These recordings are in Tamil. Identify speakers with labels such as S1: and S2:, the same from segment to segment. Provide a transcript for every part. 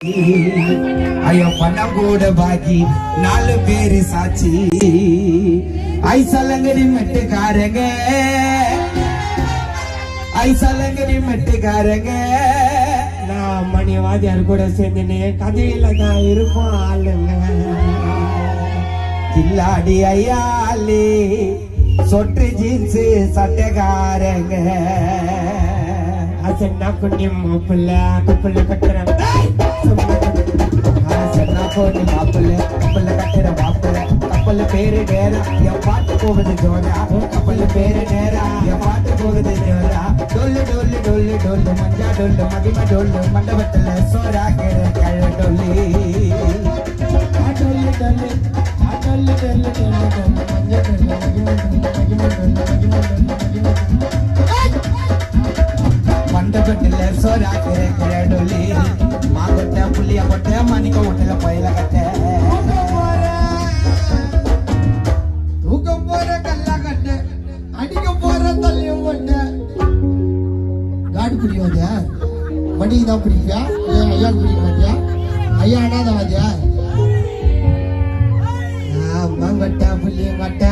S1: ஐயோ பணம் கூட பாக்கி 4 பேரு சாட்சி ஐசலங்கடி மெட்டுக்காரங்க ஐசலங்கடி மெட்டுக்காரங்க
S2: நான் மணிவாதியார் கூட சேர்ந்து கதையில தான் இருப்போம் ஆளுங்க
S1: கில்லாடி ஐயாலே சொட்டு ஜீன்ஸ் சட்டைக்காரங்க
S2: அசன்னா புண்ணியம் மாப்பிள்ள கப்பல்ல கட்டுறேன்
S1: கப்பல்ல கட்டுற மாப்பிள்ள கப்பல் பேரு நேரா என் பாட்டு போகுது ஜோரா கப்பல் பேரு நேரா என் பாட்டு போகுது ஜோரா டொல்லு டொல்லு டொல்லு டொல்லு மஞ்சா டொல்லு மகிம டொல்லு மண்டபத்துல சோரா கழ டொல்லி
S2: டொல்லு டொல்லு டொல்லு டொல்லு டொல்லு டொல்லு மஞ்சா டொல்லு மகிம டொல்லு மகிம டொல்லு மகிம
S1: மண்டபத்துல சோரா கழ டொல்லி மா கொட்ட புள்ளிய கொட்ட மணிக்க ஒட்டல பயில கட்ட
S2: தூக்க போற கல்லா கட்ட அடிக்க போற தள்ளியும் கொட்ட காடு பிடிக்காதியா மணிக்கு தான் பிடிக்கா ஐயா பிடிக்க மாட்டியா ஐயா அனாதவாதியா மங்கட்ட புள்ளியும் கட்ட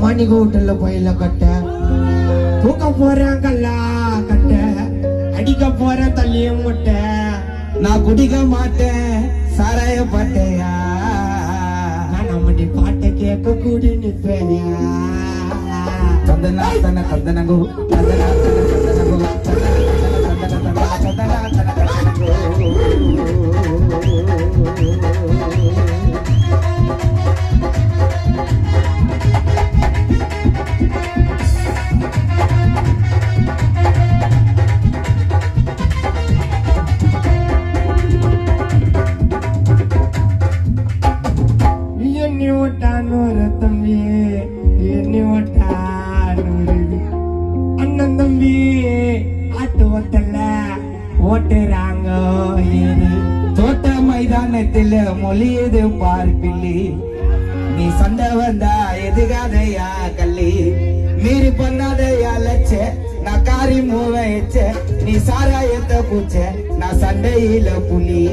S2: மணிக்க விட்டுல பயில கட்ட தூக்க போறேன் கல்லா கட்ட அடிக்க போற தள்ளியும் கொட்ட
S1: நான் குடிக்க மாட்டேன் சாராய பாட்டையா
S2: நான் நம்மடி பாட்டை கேட்க கூடி நிற்பேயா
S1: தந்தனா தன தந்தனகு தந்தனா தன தந்தனகு
S2: தம்பி எண்ணி அண்ணன் தம்பி ஆட்டு ஓட்டல ஓட்டுறாங்க
S1: தோட்ட மைதானத்தில் மொழியது பார்ப்பில்லி நீ சண்டை வந்தா எதுகாதையா கல்லி மீறி பண்ணாதையா லட்ச நான் காரி மூவச்ச நீ சாராயத்தை பூச்ச நான் சண்டையில புலி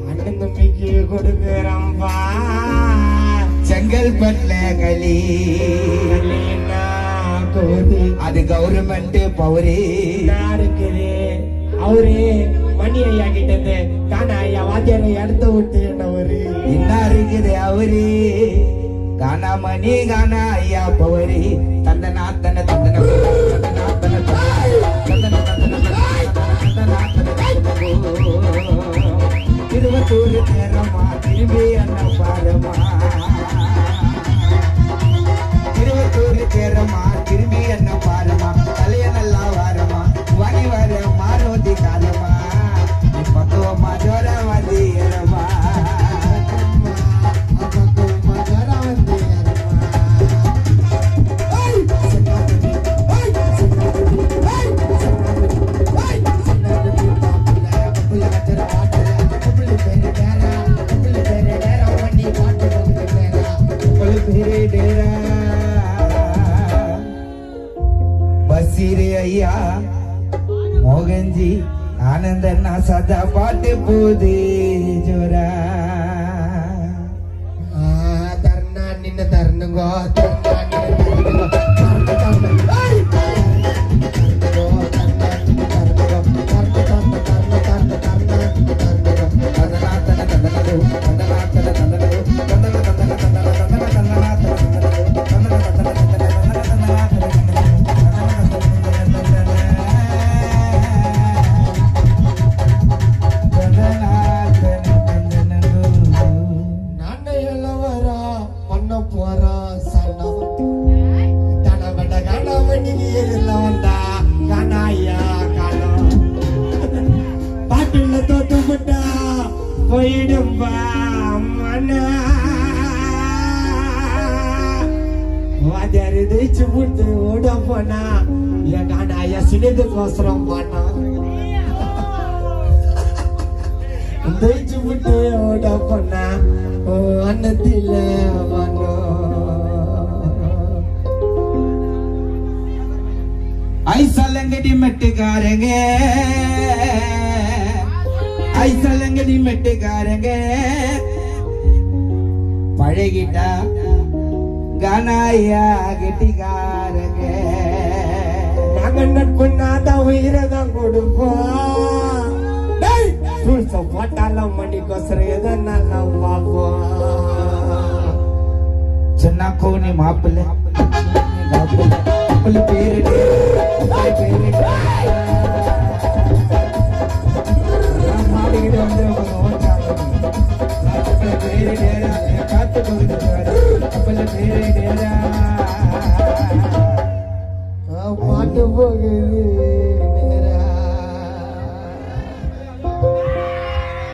S2: அண்ணன் தம்பிக்கு கொடுக்குறம்பா
S1: செங்கல் பட்ல களி அது கவர்மெண்ட் பவரே
S2: இருக்குது அவரு மணி ஐயா கிட்டது காணா ஐயா வாத்தியாரை இடத்த விட்டு என்னவரு
S1: என்ன இருக்குது அவரு கானா மணி கானா ஐயா பவரி தந்தனா தன தந்தன திருவத்தூர் நேரமா திரும்பி அண்ணா பாரமா திருவத்தூர் நேரமா திரும்பி அண்ணா பாரமா தலைய நல்லா வாரமா வரி வர மாரோதி காலமா பக்குவமா ஜோரவாதி ஏறமா பசீரே ஐயா மோகன்ஜி ஆனந்தண்ணா சதா பாட்டு போது ஜோரா
S2: தர்ணா நின்ன தருணுங்கோ பாட்டுள்ள தோட்டப்பட்டா போயிடும்பா மனா வாத்தியாரு ஜெயிச்சு போட்டு ஓட போனா என் காணாயா சின்னதுக்கோசரம் பாட்டா ஜெயிச்சு போட்டு ஓட போனா அன்னத்தில
S1: ஐசலங்கடி மெட்டுக்காரங்க ஐசலங்கடி மெட்டுக்காரங்க பழகிட்டா கனாயா கெட்டிக்காரங்க
S2: நாங்க நட்புனாதான் உயிரதான் கொடுப்போம் ரூல்ஸ போட்டாலும் மணிக்கோசரம் எதை நல்லா பார்ப்போம்
S1: சின்ன கோனி மாப்பிள்ளை மாப்பிள்ளை பேரு பாடிக்கிட்டு வந்து பேரு காத்து கொடுக்குற